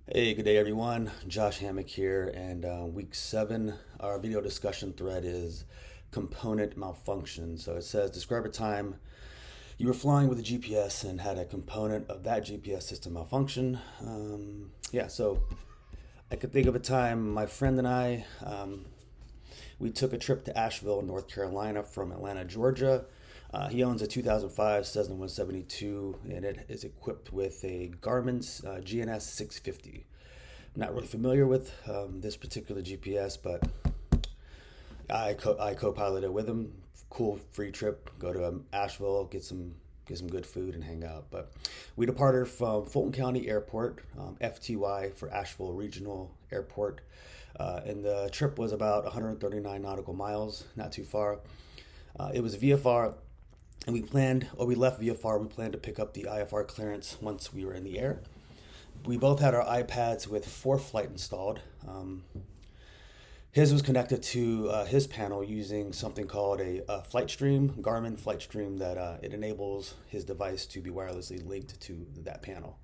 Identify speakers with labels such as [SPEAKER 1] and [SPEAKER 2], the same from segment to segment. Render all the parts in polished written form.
[SPEAKER 1] Hey, good day everyone. Josh Hammock here, and week 7, our video discussion thread is component malfunction. So it says, describe a time you were flying with a GPS and had a component of that GPS system malfunction. So I could think of a time my friend and I, we took a trip to Asheville, North Carolina from Atlanta, Georgia. He owns a 2005 Cessna 172, and it is equipped with a Garmin's GNS 650. I'm not really familiar with this particular GPS, but I co-piloted with him. Cool free trip. Go to Asheville, get some good food and hang out. But we departed from Fulton County Airport, FTY for Asheville Regional Airport, and the trip was about 139 nautical miles, not too far. It was VFR, and we left VFR. We planned to pick up the IFR clearance once we were in the air. We both had our iPads with ForeFlight installed. His was connected to his panel using something called a flight stream, Garmin flight stream, that it enables his device to be wirelessly linked to that panel.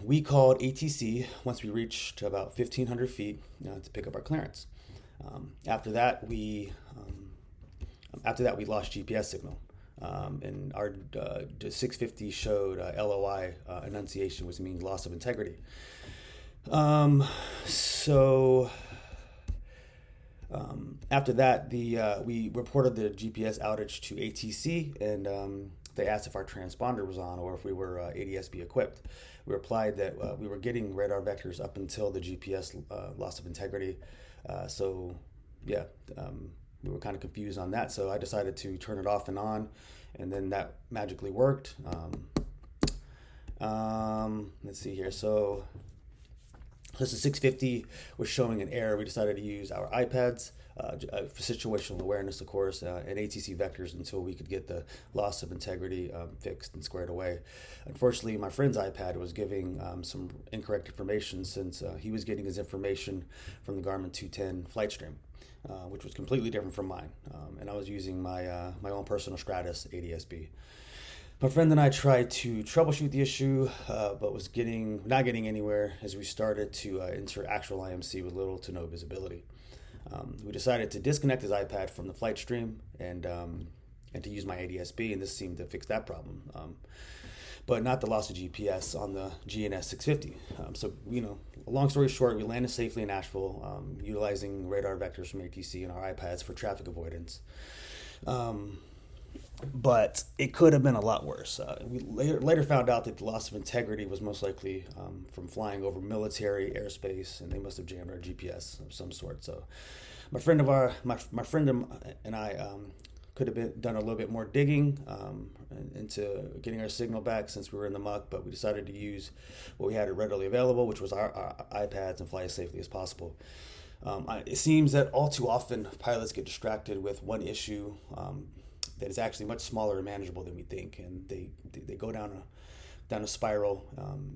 [SPEAKER 1] We called ATC once we reached about 1,500 feet to pick up our clearance. After that, we lost GPS signal. And our 650 showed LOI enunciation, which means loss of integrity. After that, we reported the GPS outage to ATC, and they asked if our transponder was on or if we were ADS-B equipped. We replied that we were getting radar vectors up until the GPS loss of integrity. We were kind of confused on that, so I decided to turn it off and on, and then that magically worked. Let's see here. So this is 650 was showing an error. We decided to use our iPads for situational awareness, of course, and ATC vectors until we could get the loss of integrity fixed and squared away. Unfortunately, my friend's iPad was giving some incorrect information since he was getting his information from the Garmin 210 flight stream. Which was completely different from mine, and I was using my own personal Stratus ADS-B. My friend and I tried to troubleshoot the issue, but was not getting anywhere as we started to enter actual IMC with little to no visibility. We decided to disconnect his iPad from the flight stream and to use my ADS-B, and this seemed to fix that problem. But not the loss of GPS on the GNS 650. Long story short, we landed safely in Asheville, utilizing radar vectors from ATC and our iPads for traffic avoidance. But it could have been a lot worse. We later found out that the loss of integrity was most likely from flying over military airspace, and they must have jammed our GPS of some sort. So, my friend and I could have done a little bit more digging into getting our signal back since we were in the muck, but we decided to use what we had readily available, which was our iPads, and fly as safely as possible. It seems that all too often pilots get distracted with one issue that is actually much smaller and manageable than we think, and they go down a spiral,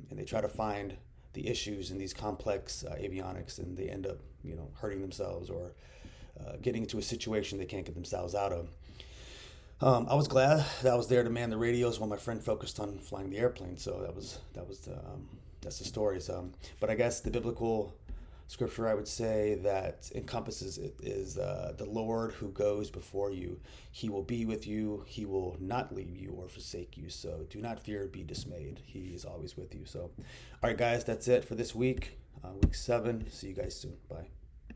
[SPEAKER 1] and they try to find the issues in these complex avionics, and they end up hurting themselves or getting into a situation they can't get themselves out of. I was glad that I was there to man the radios while my friend focused on flying the airplane. So that's the story. But I guess the biblical scripture I would say that encompasses it is the Lord who goes before you. He will be with you. He will not leave you or forsake you. So do not fear, be dismayed. He is always with you. So, all right, guys, that's it for this week. Week 7. See you guys soon. Bye.